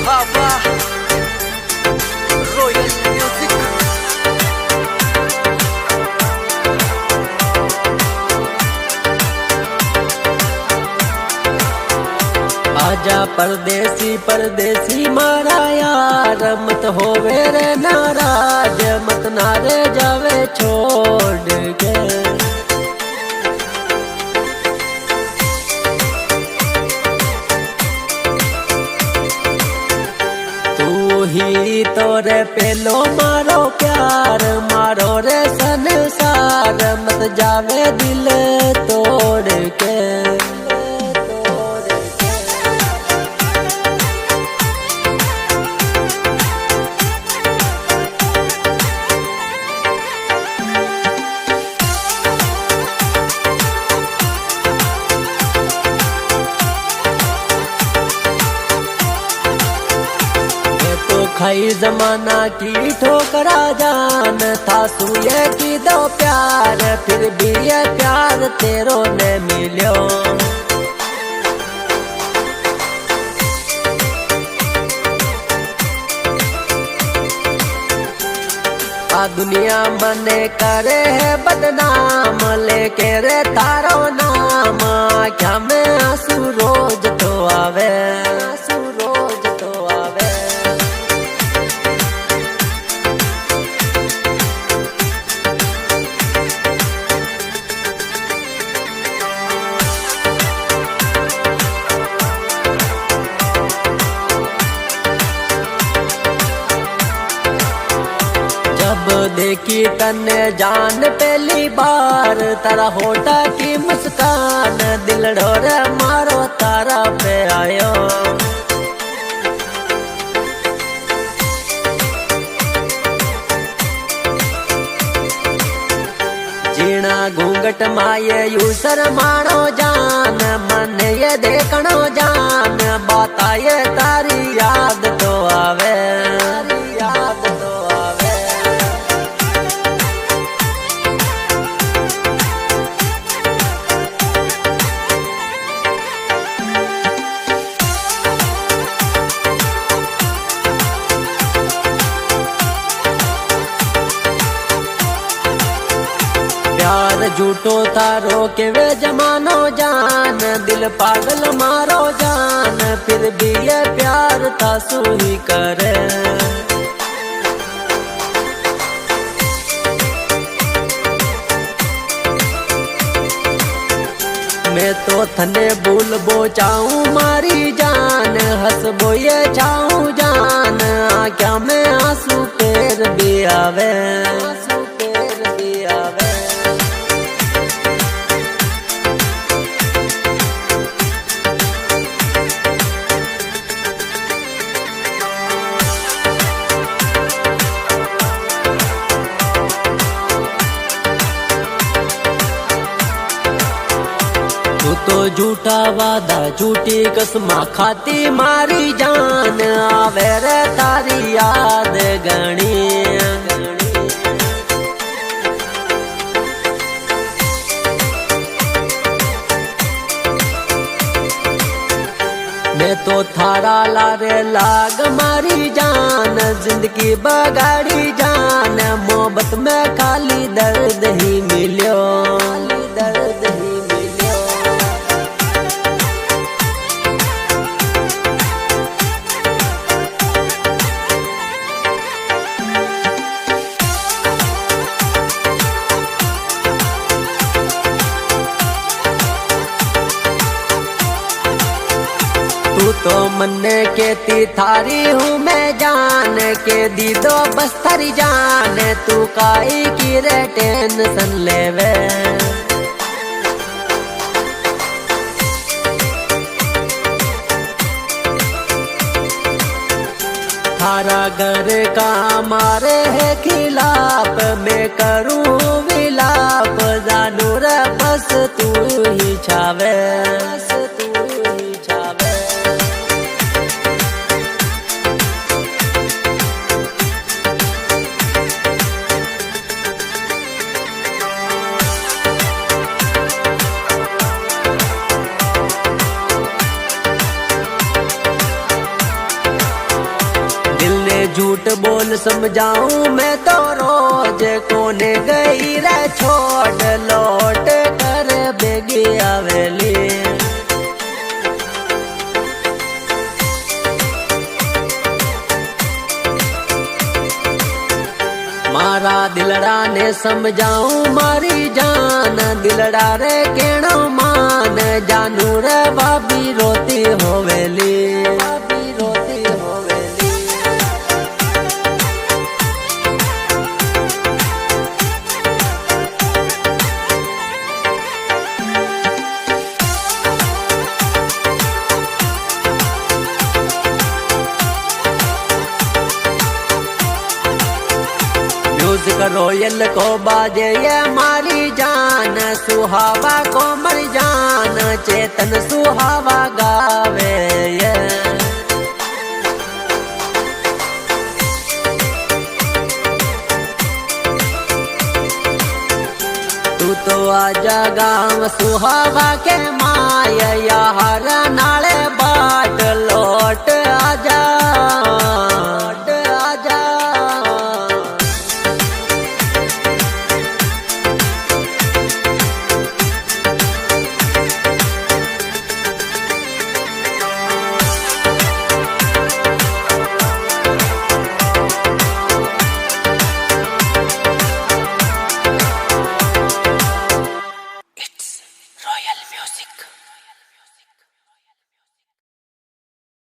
बाबा royal music. आजा परदेसी परदेसी मारा यार, मत होवे रे नाराज, मत नारे जावे छोड़ के। तू ही तो रे पेलो मारो प्यार, मारो रे संसार, मत जावे दिल तोड़ के। खाई जमाना की ठोकरा जान, था सुए की दो प्यार, फिर भी ये प्यार तेरो ने मिलो। आ दुनिया मने करे है बदनाम, लेके रे तारो नाम, क्या में आंसू रोज तो आवे, आंसू रोज तो आवे। जब देखी तने जान पहली बार, तारा होठा की मुस्कान, दिल ढोरे मारो तारा पे आयो। जीना घूंघट माये यू शरमाणो जान, मन ये देखणो जान, बात आये तारी याद तो आवे, याद तो आवे। प्यार झूठो तारो के वे जमानो जान, दिल पागल मारो जान, फिर भी ये प्यार तासू ही करे। मैं तो थने भूल बो चाहूं मारी जान, हंस बो ये चाहूं जान, क्या में आंसू तेर भी आवे, आंसू तेर भी आवे। तू तो झूठा वादा झूठी कसमा खाती मारी जान, आवे रे तारी याद गणी। मैं तो थारा लारे लाग मारी जान, जिंदगी बगाड़ी जान, मोहब्बत में खाली दर्द ही मिलो, दर्द ही मिलो। तू तो मन्ने के ती थारी हूँ मैं जान, के दी दो बस थारी जान, तू काई की रे टेंशन लेवे। थारा घर का मारे है खिलाफ, मैं करूँ विलाप, जानू रे बस तू ही छावे, बस तू ही छावे। समझाऊं मैं तो रोज कोने गई रे छोड़ लौट कर बेगी आवेली। मारा दिलड़ा ने समझाऊं मारी जान दिलड़ा रे केणो मान जानू रे भाभी रोती होवेली। भाभी रोती होवेली। म्यूजिक रोयल को बाजे ये मारी जान सुहावा को मर जान चेतन सुहावा गावे ये। तू तो आजा गाँव सुहावा के माया यार नाले बाय